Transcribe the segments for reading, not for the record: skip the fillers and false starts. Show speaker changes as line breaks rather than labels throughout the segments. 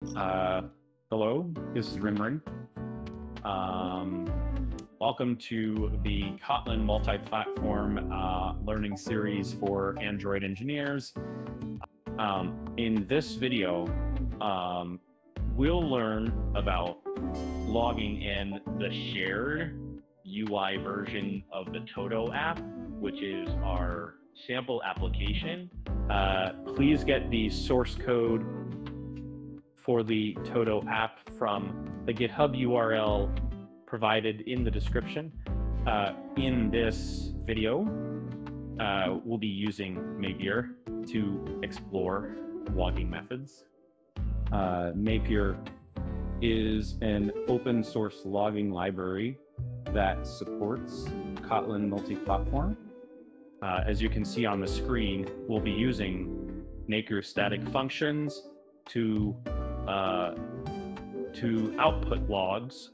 Hello, this is RingRing. Welcome to the Kotlin Multiplatform learning series for Android engineers. In this video, we'll learn about logging in the shared UI version of the Todo app, which is our sample application. Please get the source code for the Todo app from the GitHub URL provided in the description. In this video, we'll be using Napier to explore logging methods. Napier is an open source logging library that supports Kotlin Multiplatform. As you can see on the screen, we'll be using Napier static functions to output logs.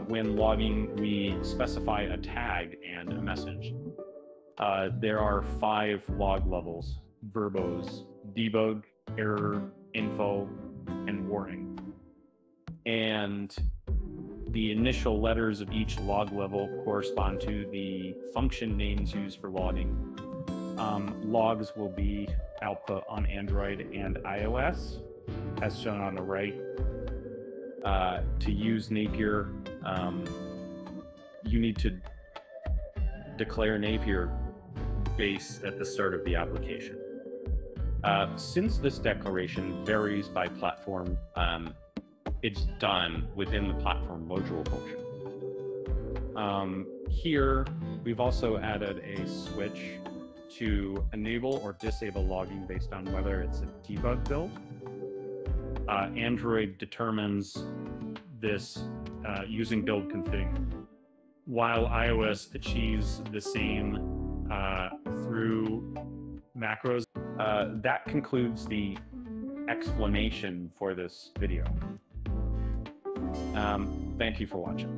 When logging, we specify a tag and a message. There are 5 log levels: VERBOSE, debug, error, info, and warning. And the initial letters of each log level correspond to the function names used for logging. Logs will be output on Android and iOS, as shown on the right. To use Napier, you need to declare Napier.base at the start of the application. Since this declaration varies by platform, it's done within the platform module function. Here, we've also added a switch to enable or disable logging based on whether it's a debug build. Android determines this using build config, while iOS achieves the same through macros. That concludes the explanation for this video. Thank you for watching.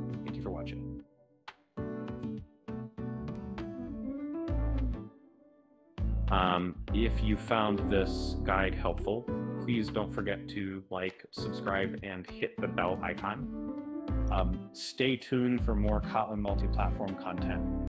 If you found this guide helpful, please don't forget to like, subscribe, and hit the bell icon. Stay tuned for more Kotlin multi-platform content.